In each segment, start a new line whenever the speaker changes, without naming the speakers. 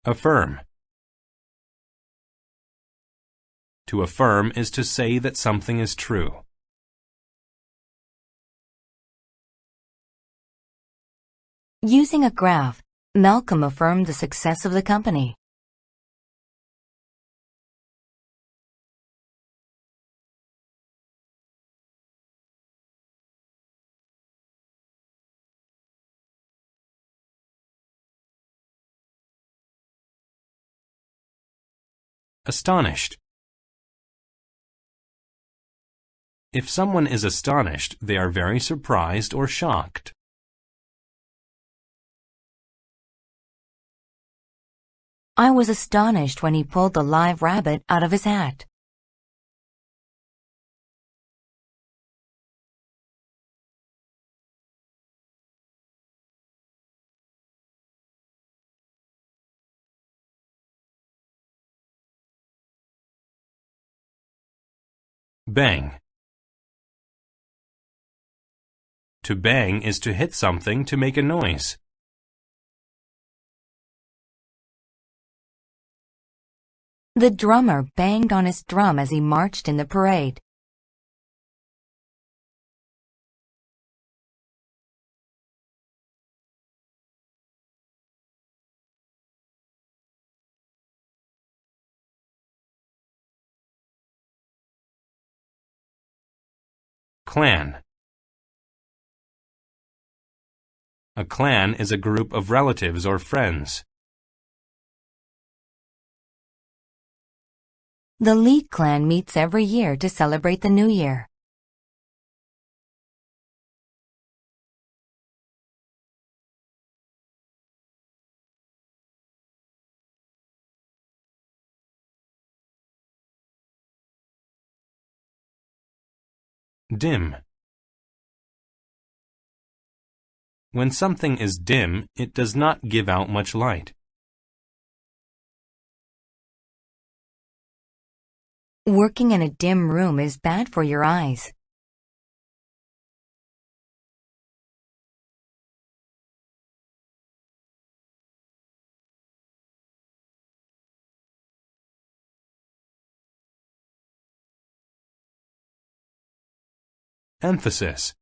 Affirm. To affirm is to say that something is true.
Using a graph, Malcolm affirmed the success of the company.
Astonished. If someone is astonished, they are very surprised or shocked.
I was astonished when he pulled the live rabbit out of his hat.
Bang. To bang is to hit something to make a noise.
The drummer banged on his drum as he marched in the parade.
Clan. A clan is a group of relatives or friends.
The Lead clan meets every year to celebrate the New Year.
Dim. When something is dim, it does not give out much light.
Working in a dim room is bad for your eyes.
Emphasis.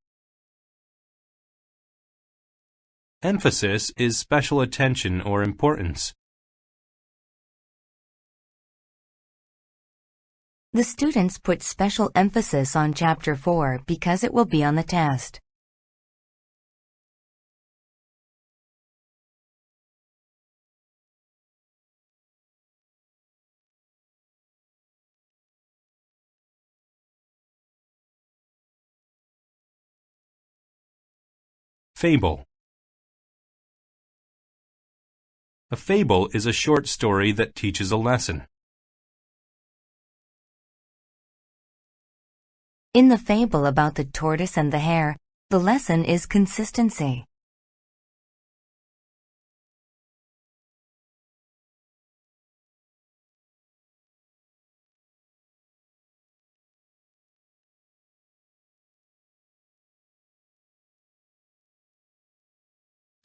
Emphasis is special attention or importance.
The students put special emphasis on Chapter 4 because it will be on the test.
Fable. A fable is a short story that teaches a lesson.
In the fable about the tortoise and the hare, the lesson is consistency.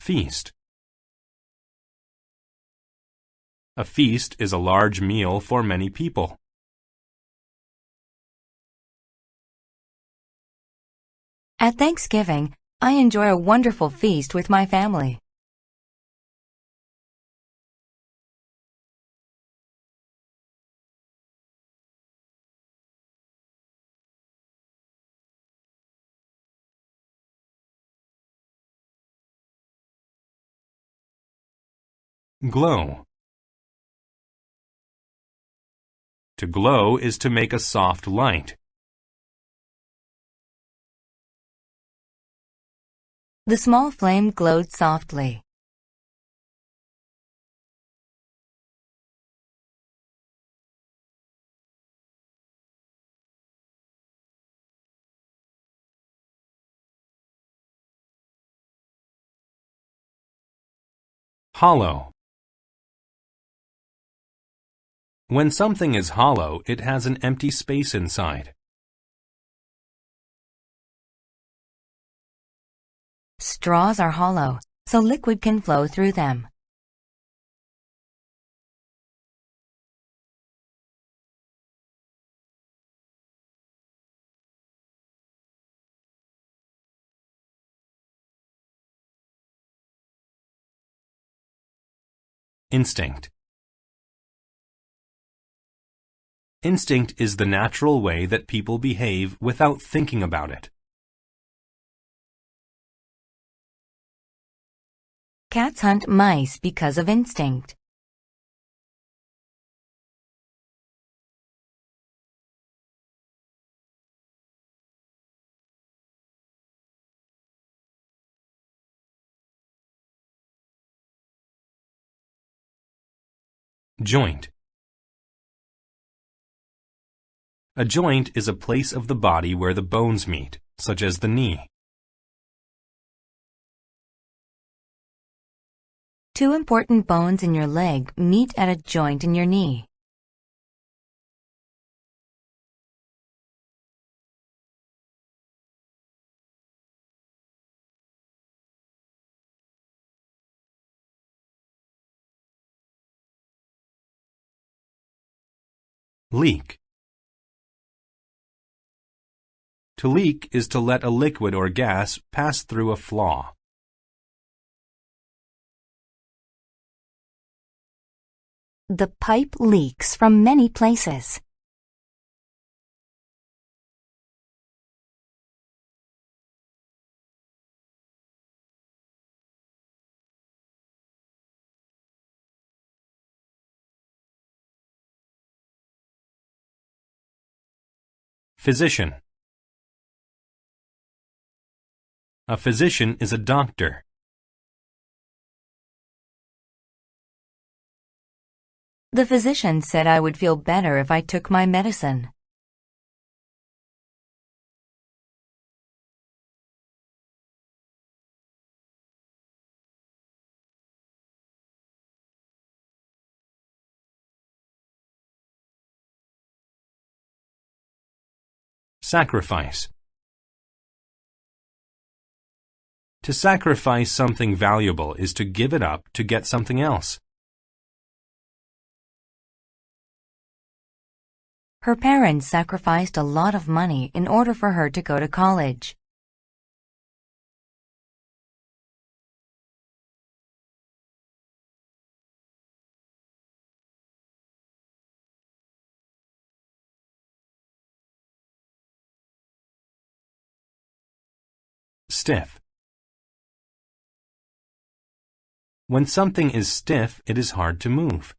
Feast. A feast is a large meal for many people.
At Thanksgiving, I enjoy a wonderful feast with my family.
Glow. To glow is to make a soft light.
The small flame glowed softly.
Hollow. When something is hollow, it has an empty space inside.
Straws are hollow, so liquid can flow through them.
Instinct. Instinct is the natural way that people behave without thinking about it.
Cats hunt mice because of instinct.
Joint. A joint is a place of the body where the bones meet, such as the knee.
Two important bones in your leg meet at a joint in your knee.
Leak. To leak is to let a liquid or gas pass through a flaw.
The pipe leaks from many places.
Physician. A physician is a doctor.
The physician said I would feel better if I took my medicine.
Sacrifice. To sacrifice something valuable is to give it up to get something else.
Her parents sacrificed a lot of money in order for her to go to college.
Stiff. When something is stiff, it is hard to move.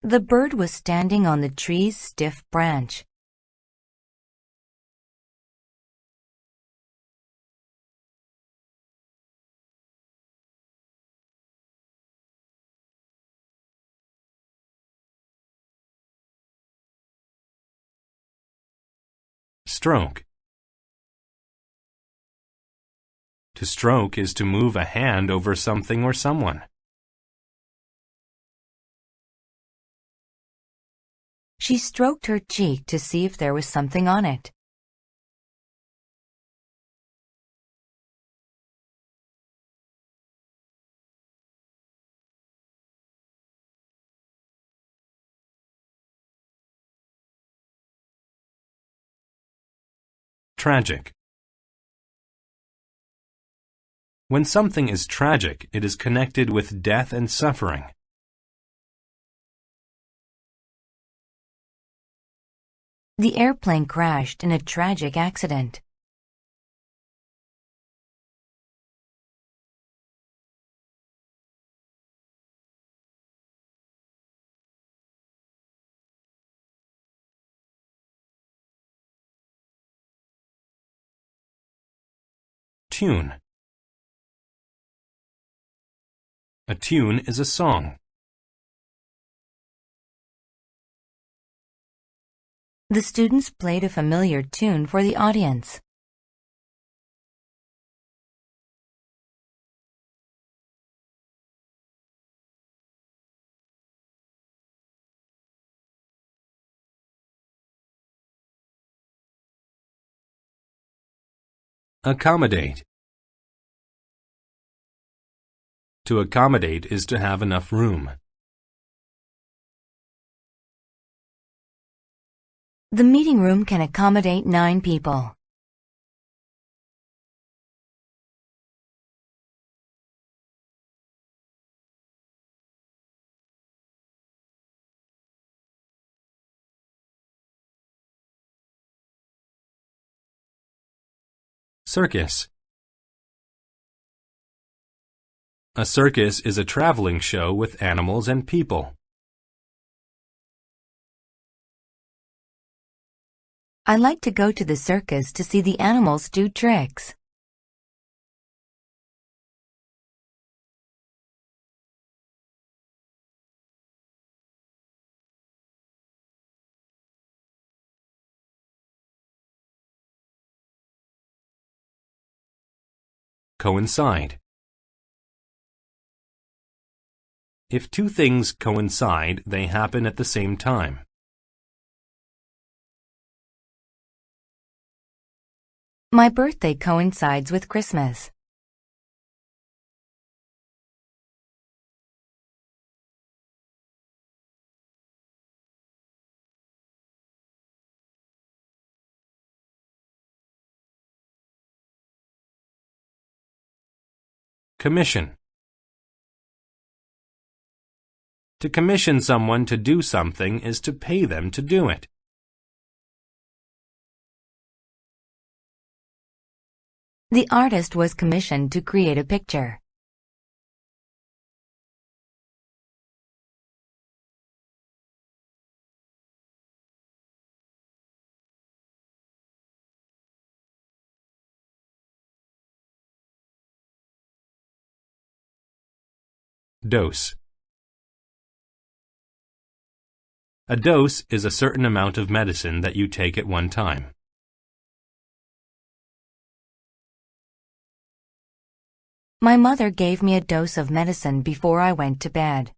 The bird was standing on the tree's stiff branch.
Stroke. To stroke is to move a hand over something or someone.
She stroked her cheek to see if there was something on it.
Tragic. When something is tragic, it is connected with death and suffering.
The airplane crashed in a tragic accident.
Tune. A tune is a song.
The students played a familiar tune for the audience.
Accommodate. To accommodate is to have enough room.
The meeting room can accommodate 9 people.
Circus. A circus is a traveling show with animals and people.
I like to go to the circus to see the animals do tricks.
Coincide. If two things coincide, they happen at the same time.
My birthday coincides with Christmas.
Commission. To commission someone to do something is to pay them to do it.
The artist was commissioned to create a picture.
Dose. A dose is a certain amount of medicine that you take at one time.
My mother gave me a dose of medicine before I went to bed.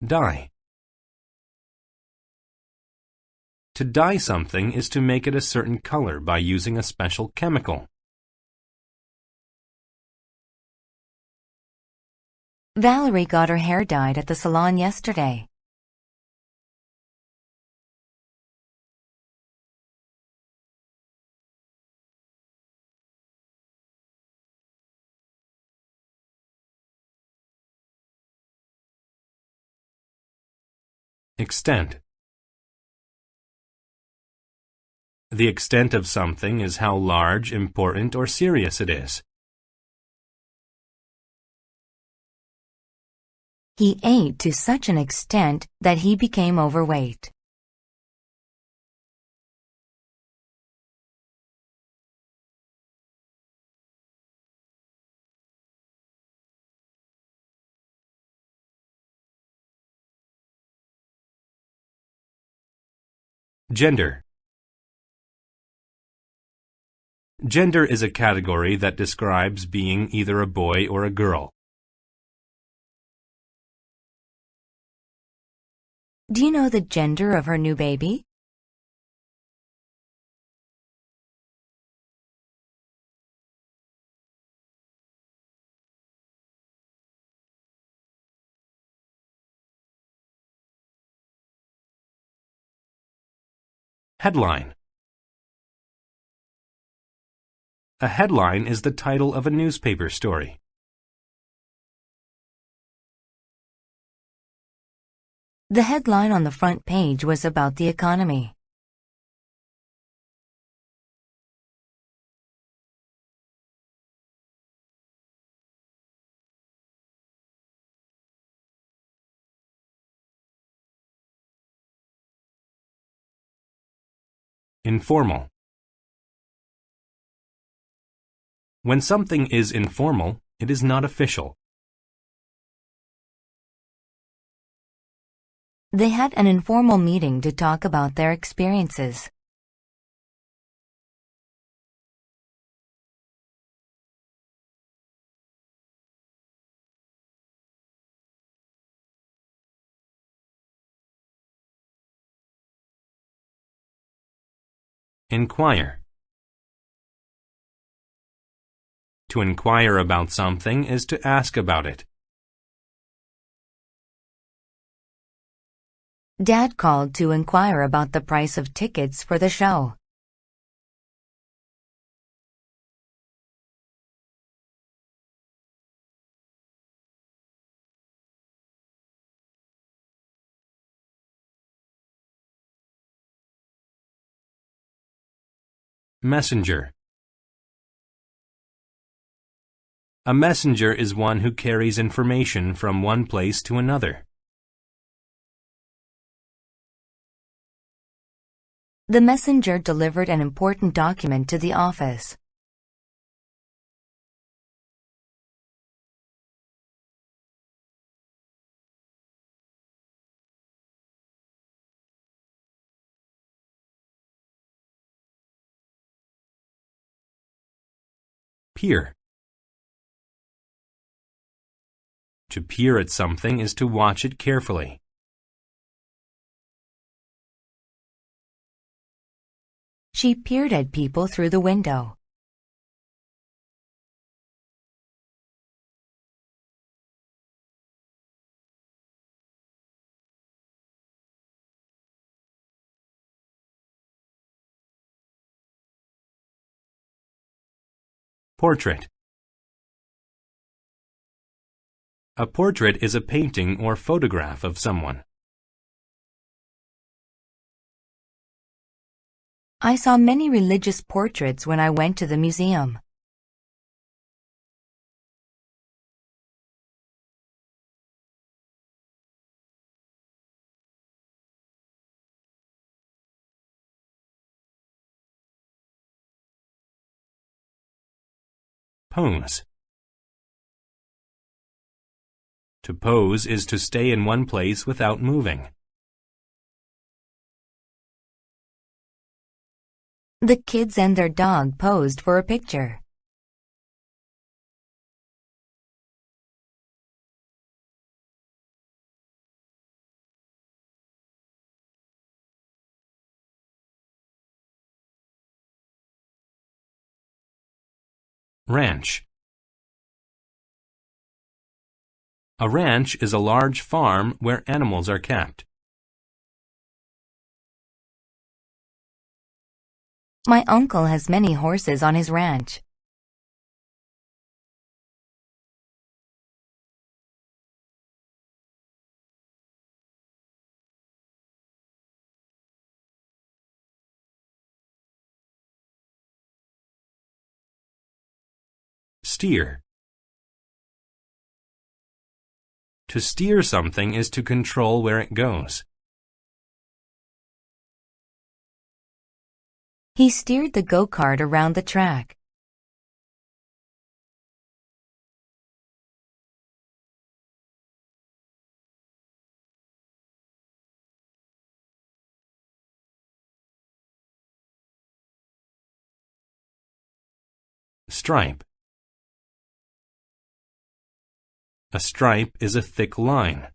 Dye. To dye something is to make it a certain color by using a special chemical.
Valerie got her hair dyed at the salon yesterday.
Extent. The extent of something is how large, important, or serious it is.
He ate to such an extent that he became overweight.
Gender. Gender is a category that describes being either a boy or a girl.
Do you know the gender of her new baby?
Headline. A headline is the title of a newspaper story.
The headline on the front page was about the economy.
Informal. When something is informal, it is not official.
They had an informal meeting to talk about their experiences.
Inquire. To inquire about something is to ask about it.
Dad called to inquire about the price of tickets for the show.
Messenger. A messenger is one who carries information from one place to another.
The messenger delivered an important document to the office.
Peer. To peer at something is to watch it carefully.
She peered at people through the window.
Portrait. A portrait is a painting or photograph of someone.
I saw many religious portraits when I went to the museum.
Pose. To pose is to stay in one place without moving.
The kids and their dog posed for a picture.
Ranch. A ranch is a large farm where animals are kept.
My uncle has many horses on his ranch.
Steer. To steer something is to control where it goes.
He steered the go-kart around the track.
Stripe. A stripe is a thick line.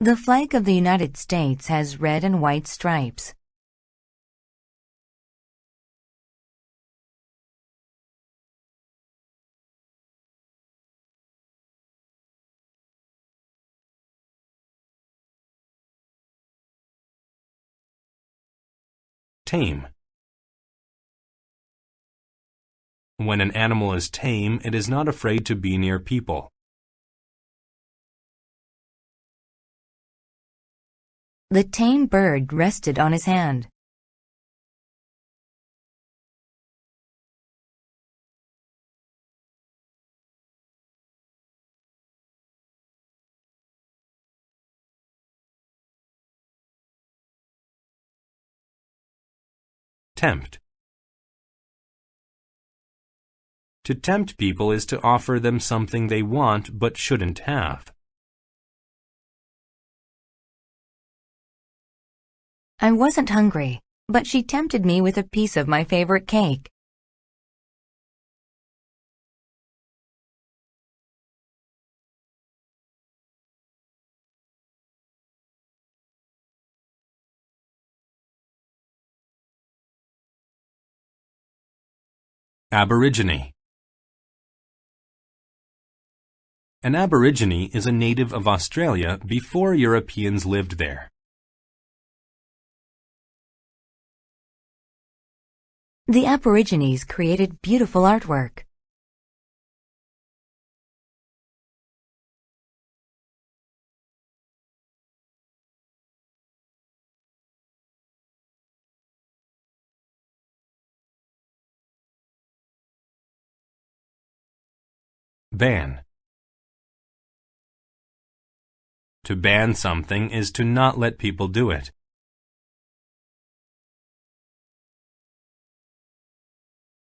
The flag of the United States has red and white stripes.
Tame. When an animal is tame, it is not afraid to be near people.
The tame bird rested on his hand.
Tempt. To tempt people is to offer them something they want but shouldn't have.
I wasn't hungry, but she tempted me with a piece of my favorite cake.
Aborigine. An Aborigine is a native of Australia before Europeans lived there.
The Aborigines created beautiful artwork.
Ban. To ban something is to not let people do it.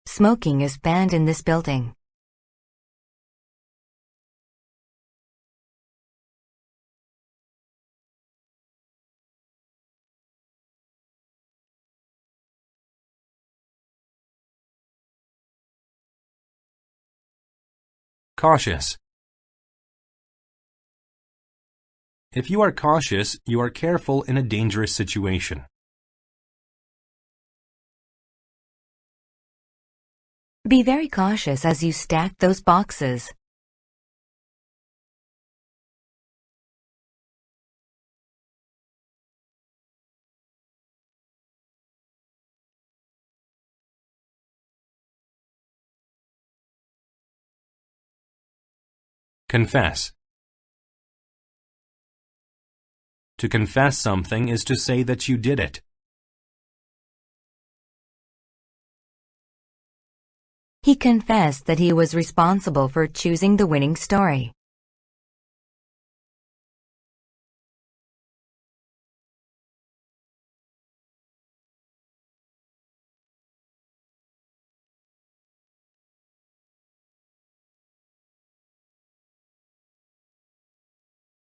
Smoking is banned in this building.
Cautious. If you are cautious, you are careful in a dangerous situation.
Be very cautious as you stack those boxes.
Confess. To confess something is to say that you did it.
He confessed that he was responsible for choosing the winning story.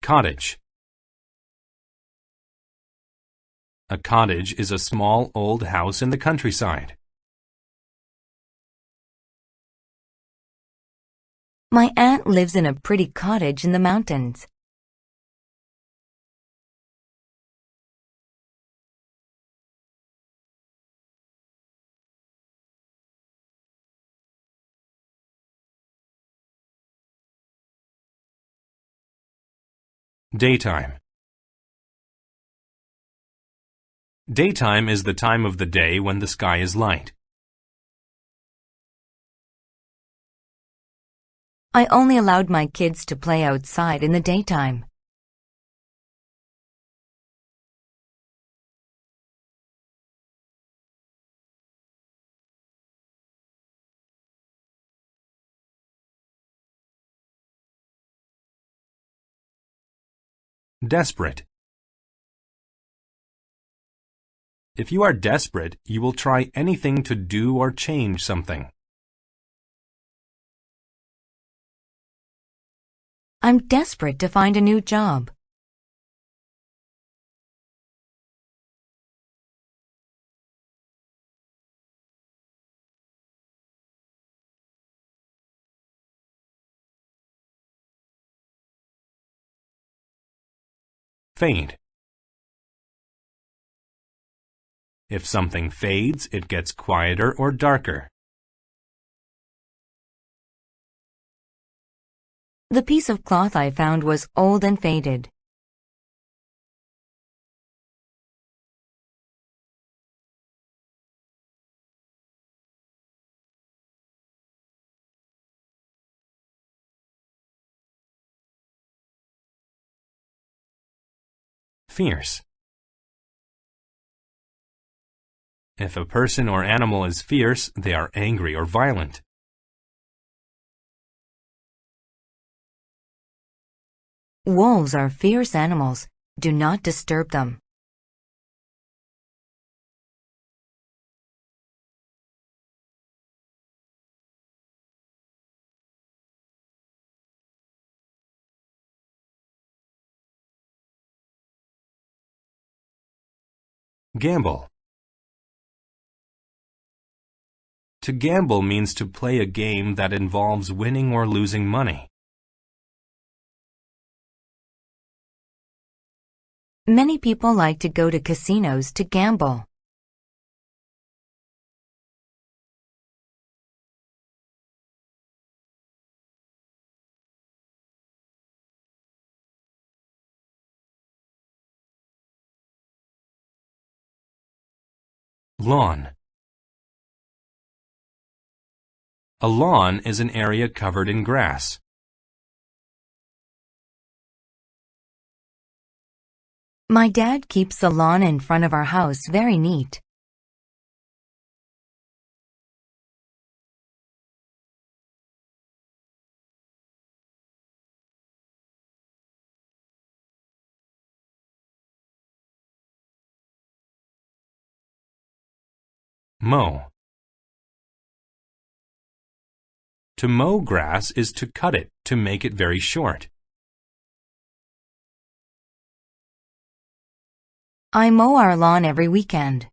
Cottage. A cottage is a small old house in the countryside.
My aunt lives in a pretty cottage in the mountains.
Daytime. Daytime is the time of the day when the sky is light.
I only allowed my kids to play outside in the daytime.
Desperate. If you are desperate, you will try anything to do or change something.
I'm desperate to find a new job.
Fade. If something fades, it gets quieter or darker.
The piece of cloth I found was old and faded.
Fierce. If a person or animal is fierce, they are angry or violent.
Wolves are fierce animals. Do not disturb them.
Gamble. To gamble means to play a game that involves winning or losing money.
Many people like to go to casinos to gamble.
Lawn. A lawn is an area covered in grass.
My dad keeps the lawn in front of our house very neat.
Mow. To mow grass is to cut it to make it very short.
I mow our lawn every weekend.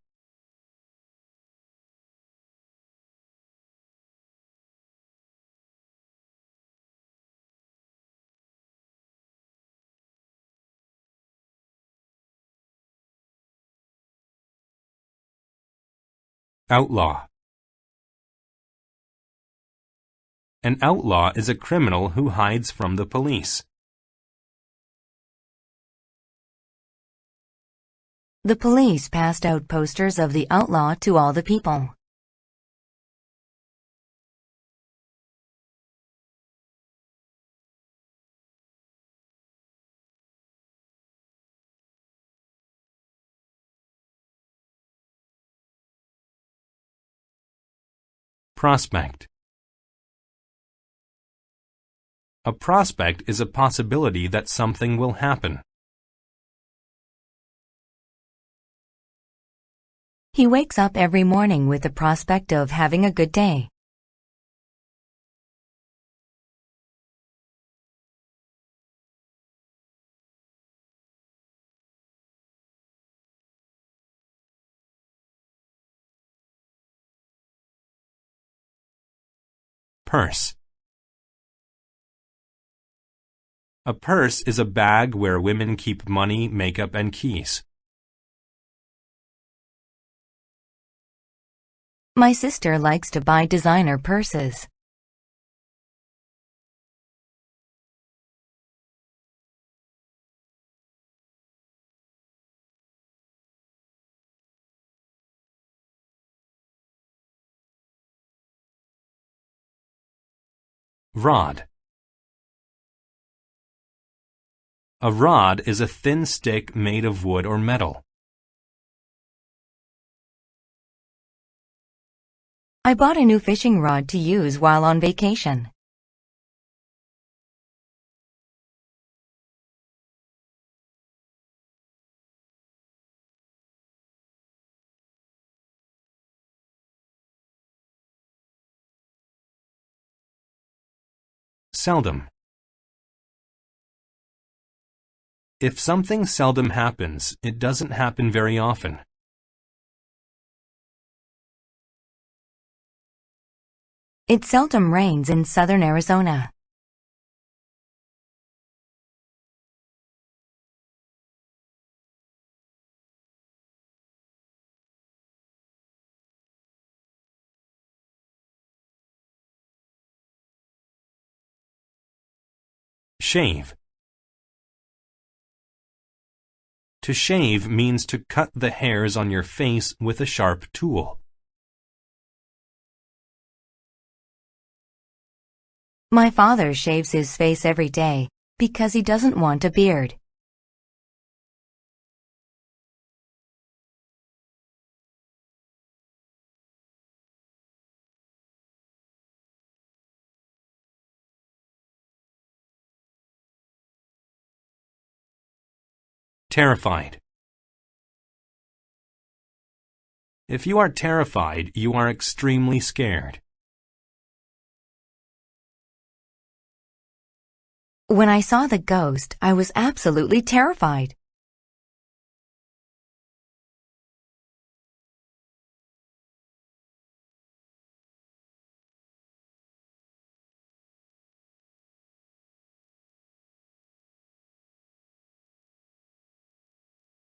Outlaw. An outlaw is a criminal who hides from the police.
The police passed out posters of the outlaw to all the people.
Prospect. A prospect is a possibility that something will happen.
He wakes up every morning with the prospect of having a good day.
Purse. A purse is a bag where women keep money, makeup, and keys.
My sister likes to buy designer purses.
Rod. A rod is a thin stick made of wood or metal.
I bought a new fishing rod to use while on vacation.
Seldom. If something seldom happens, it doesn't happen very often.
It seldom rains in southern Arizona.
Shave. To shave means to cut the hairs on your face with a sharp tool.
My father shaves his face every day because he doesn't want a beard.
Terrified. If you are terrified, you are extremely scared.
When I saw the ghost, I was absolutely terrified.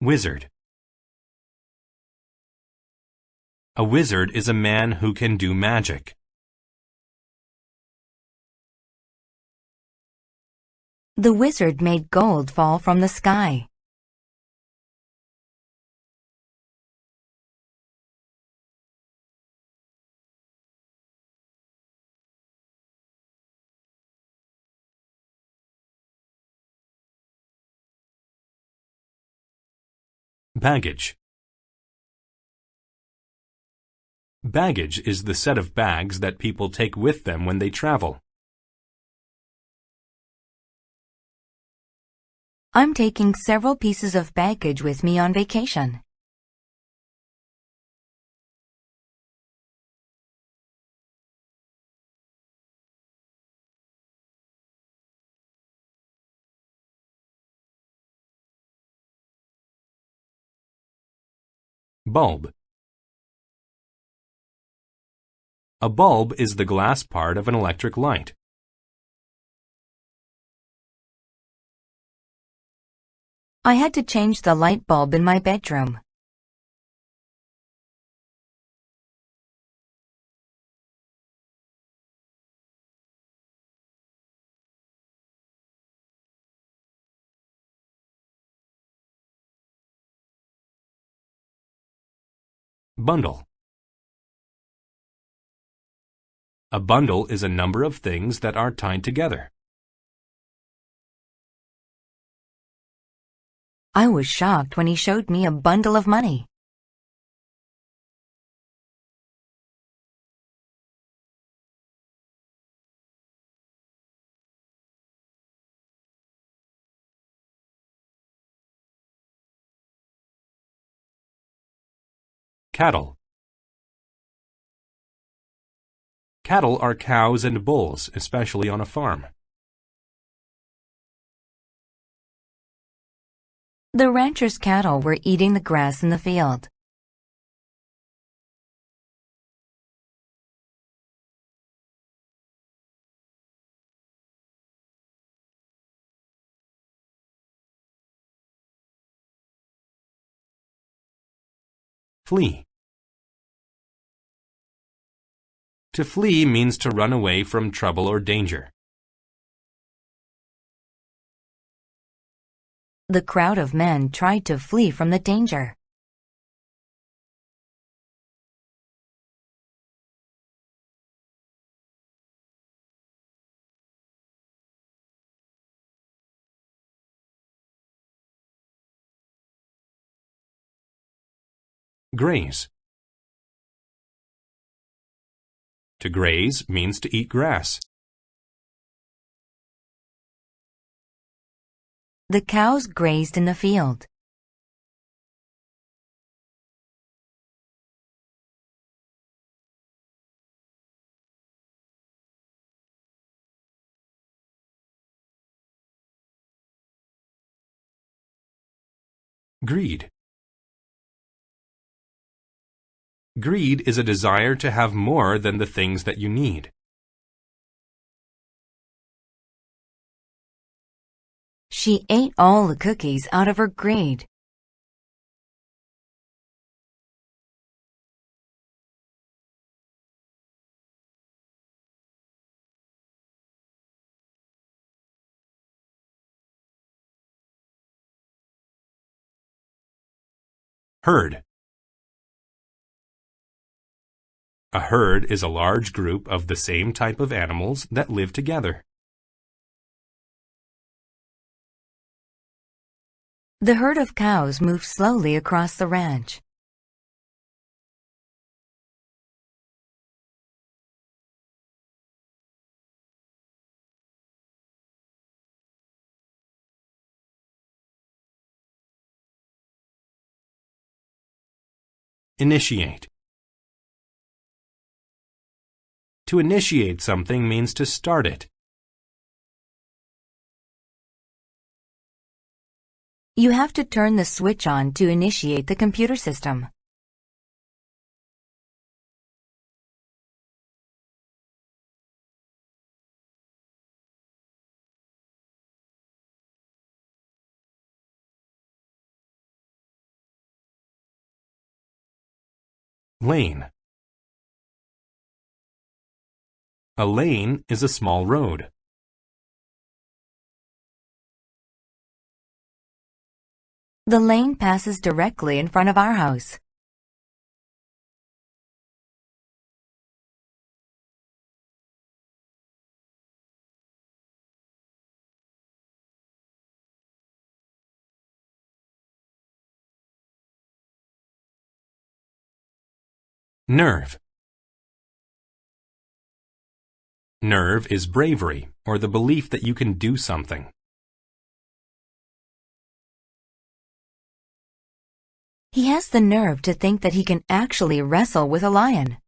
Wizard. A wizard is a man who can do magic.
The wizard made gold fall from the sky.
Baggage. Baggage is the set of bags that people take with them when they travel.
I'm taking several pieces of baggage with me on vacation.
Bulb. A bulb is the glass part of an electric light.
I had to change the light bulb in my bedroom.
Bundle. A bundle is a number of things that are tied together.
I was shocked when he showed me a bundle of money.
Cattle. Cattle are cows and bulls, especially on a farm.
The rancher's cattle were eating the grass in the field.
Flee. To flee means to run away from trouble or danger.
The crowd of men tried to flee from the danger.
Graze. To graze means to eat grass.
The cows grazed in the field.
Greed. Greed is a desire to have more than the things that you need.
She ate all the cookies out of her greed.
Herd. A herd is a large group of the same type of animals that live together.
The herd of cows moved slowly across the ranch.
Initiate. To initiate something means to start it.
You have to turn the switch on to initiate the computer system.
Lane. A lane is a small road.
The lane passes directly in front of our house.
Nerve. Nerve is bravery, or the belief that you can do something.
He has the nerve to think that he can actually wrestle with a lion.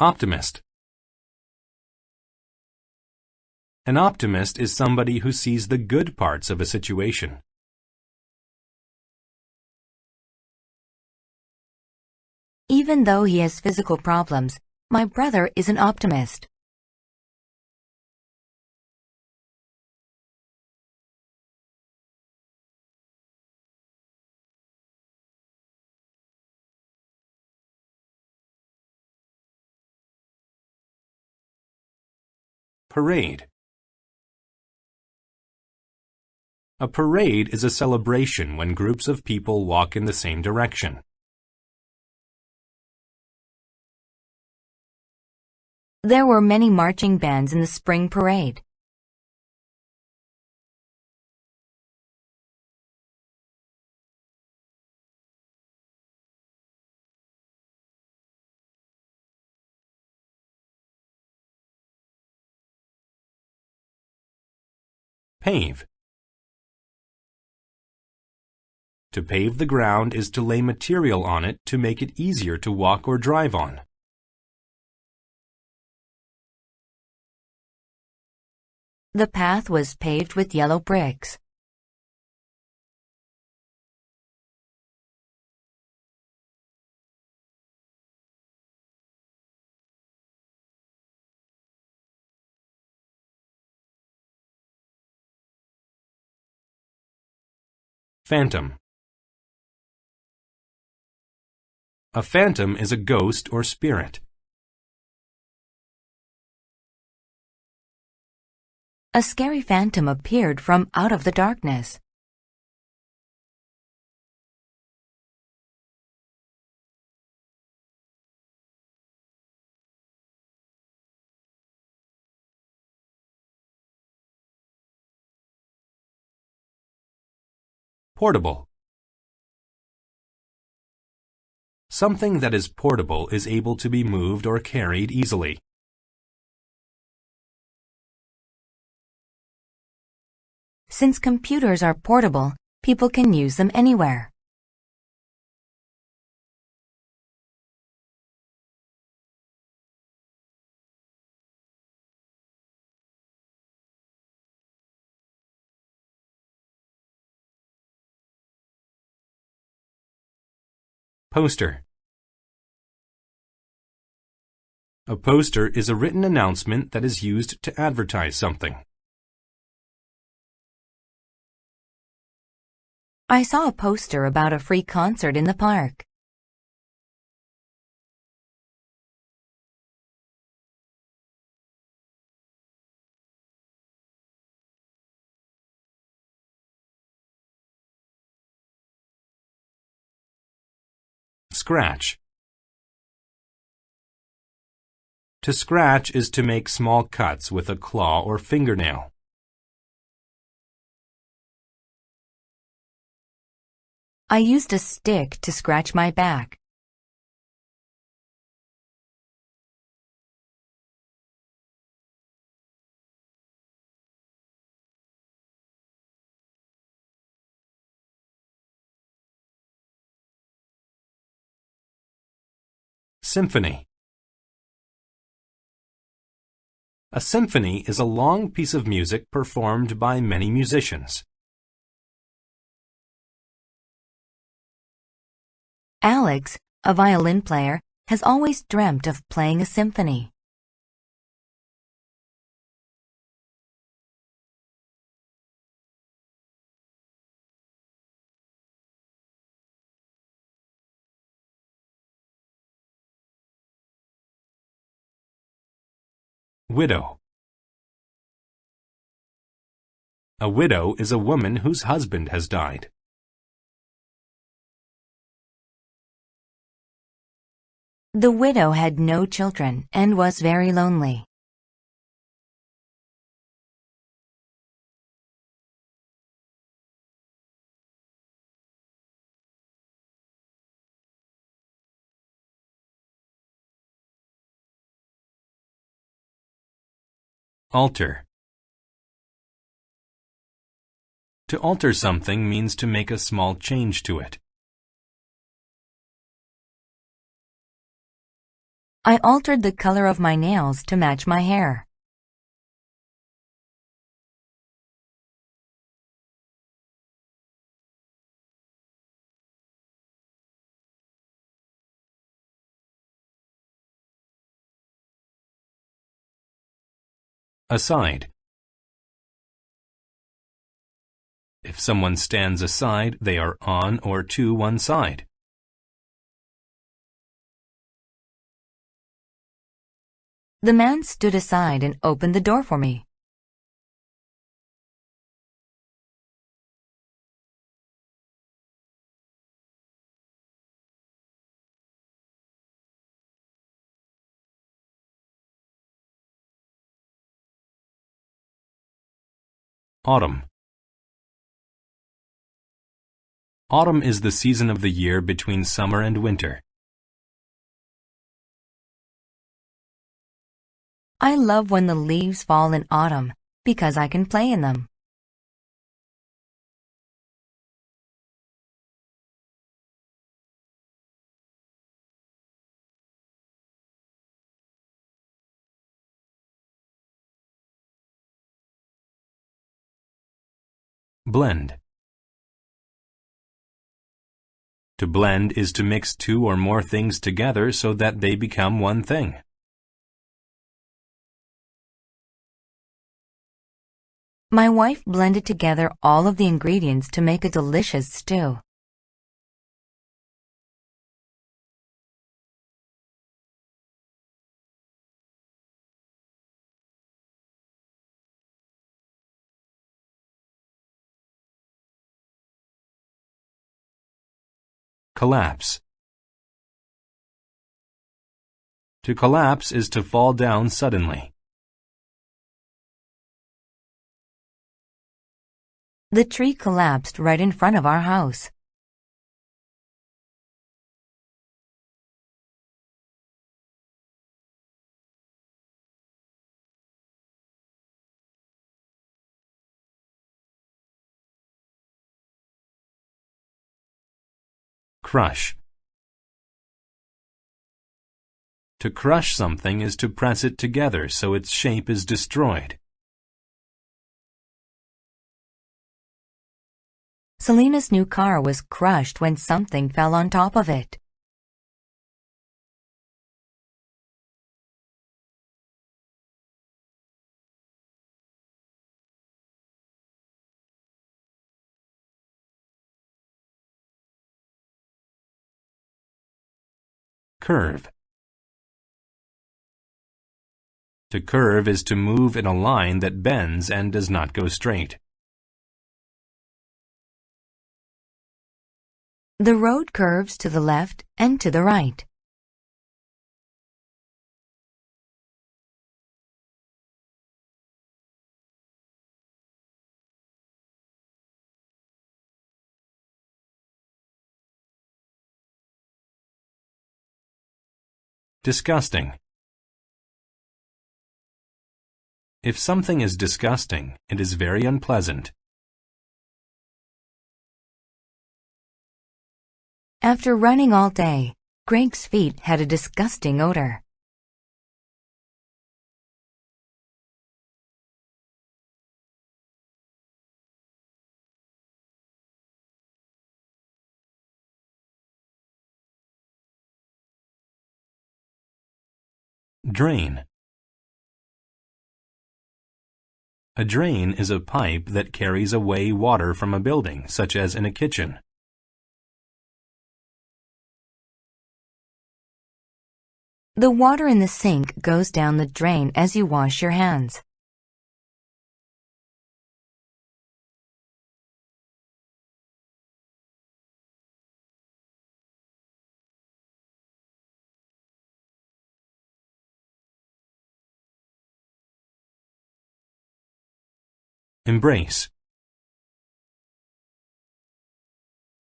Optimist. An optimist is somebody who sees the good parts of a situation.
Even though he has physical problems, my brother is an optimist.
Parade. A parade is a celebration when groups of people walk in the same direction.
There were many marching bands in the spring parade.
Pave. To pave the ground is to lay material on it to make it easier to walk or drive on.
The path was paved with yellow bricks.
Phantom. A phantom is a ghost or spirit.
A scary phantom appeared from out of the darkness.
Portable. Something that is portable is able to be moved or carried easily.
Since computers are portable, people can use them anywhere.
Poster. A poster is a written announcement that is used to advertise something.
I saw a poster about a free concert in the park.
Scratch. To scratch is to make small cuts with a claw or fingernail.
I used a stick to scratch my back.
Symphony. A symphony is a long piece of music performed by many musicians.
Alex, a violin player, has always dreamt of playing a symphony.
Widow. A widow is a woman whose husband has died.
The widow had no children and was very lonely.
Alter. To alter something means to make a small change to it.
I altered the color of my nails to match my hair.
Aside. If someone stands aside, they are on or to one side.
The man stood aside and opened the door for me.
Autumn. Autumn is the season of the year between summer and winter.
I love when the leaves fall in autumn because I can play in them.
Blend. To blend is to mix two or more things together so that they become one thing.
My wife blended together all of the ingredients to make a delicious stew.
Collapse. To collapse is to fall down suddenly.
The tree collapsed right in front of our house.
Crush. To crush something is to press it together so its shape is destroyed.
Selena's new car was crushed when something fell on top of it.
Curve. To curve is to move in a line that bends and does not go straight.
The road curves to the left and to the right.
Disgusting. If something is disgusting, it is very unpleasant.
After running all day, Greg's feet had a disgusting odor.
Drain. A drain is a pipe that carries away water from a building, such as in a kitchen.
The water in the sink goes down the drain as you wash your hands.
Embrace.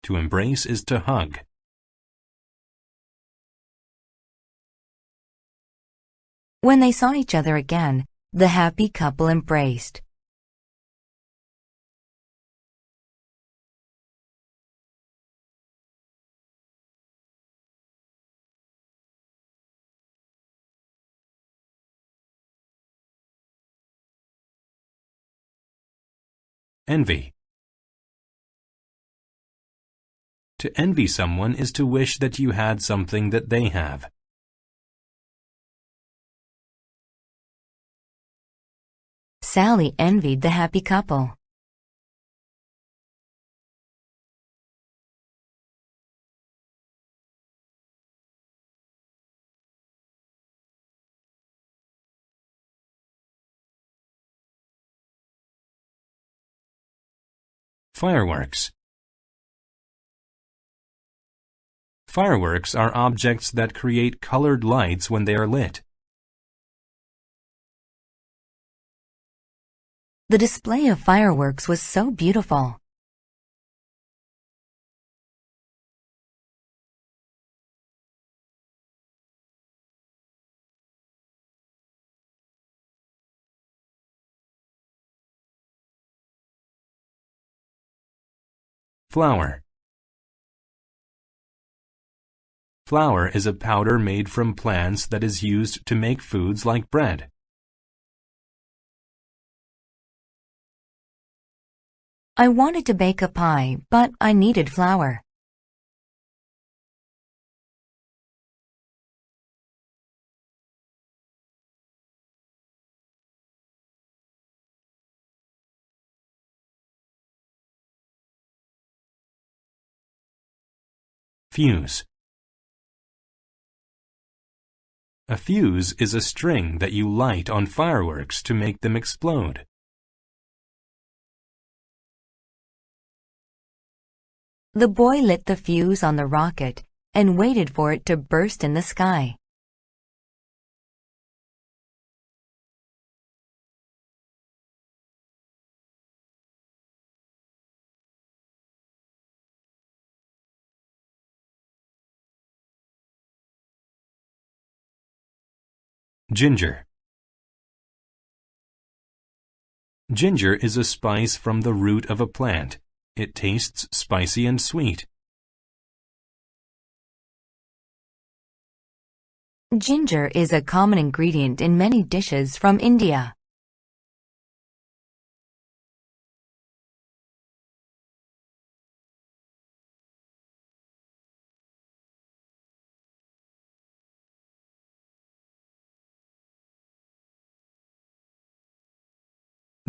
To embrace is to hug.
When they saw each other again, the happy couple embraced.
Envy. To envy someone is to wish that you had something that they have.
Sally envied the happy couple.
Fireworks. Fireworks are objects that create colored lights when they are lit.
The display of fireworks was so beautiful.
Flour. Flour is a powder made from plants that is used to make foods like bread.
I wanted to bake a pie, but I needed flour.
Fuse. A fuse is a string that you light on fireworks to make them explode.
The boy lit the fuse on the rocket and waited for it to burst in the sky.
Ginger. Ginger is a spice from the root of a plant. It tastes spicy and sweet.
Ginger is a common ingredient in many dishes from India.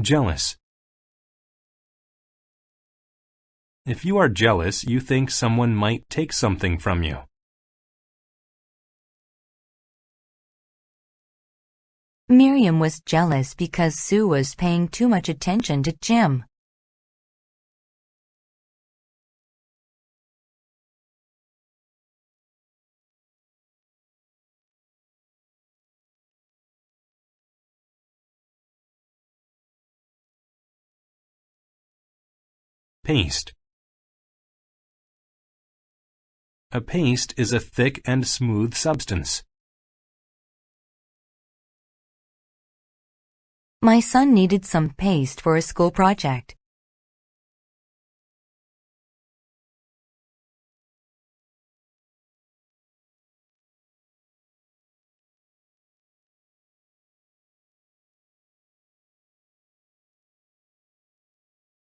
Jealous. If you are jealous, you think someone might take something from you.
Miriam was jealous because Sue was paying too much attention to Jim.
Paste. A paste is a thick and smooth substance.
My son needed some paste for a school project.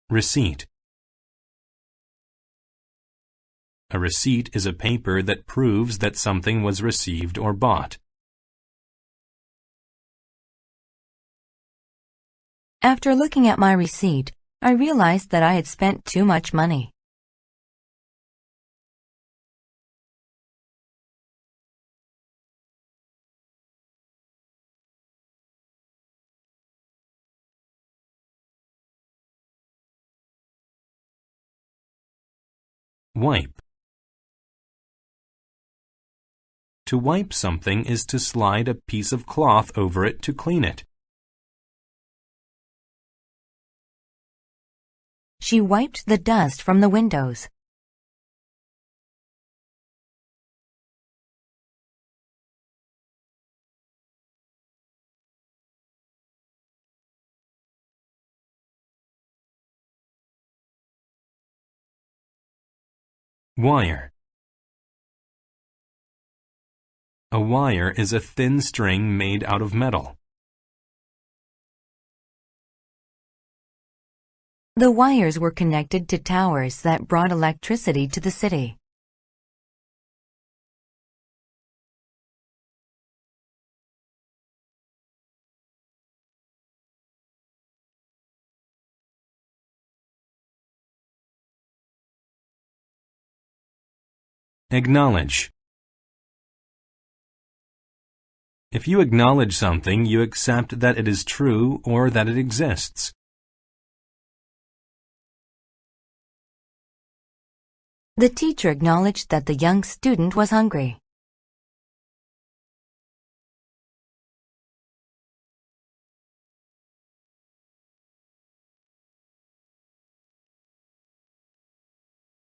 Receipt. A receipt is a paper that proves that something was received or bought.
After looking at my receipt, I realized that I had spent too much money.
Wipe. To wipe something is to slide a piece of cloth over it to clean it.
She wiped the dust from the windows.
Wire. A wire is a thin string made out of metal.
The wires were connected to towers that brought electricity to the city.
Acknowledge. If you acknowledge something, you accept that it is true or that it exists.
The teacher acknowledged that the young student was hungry.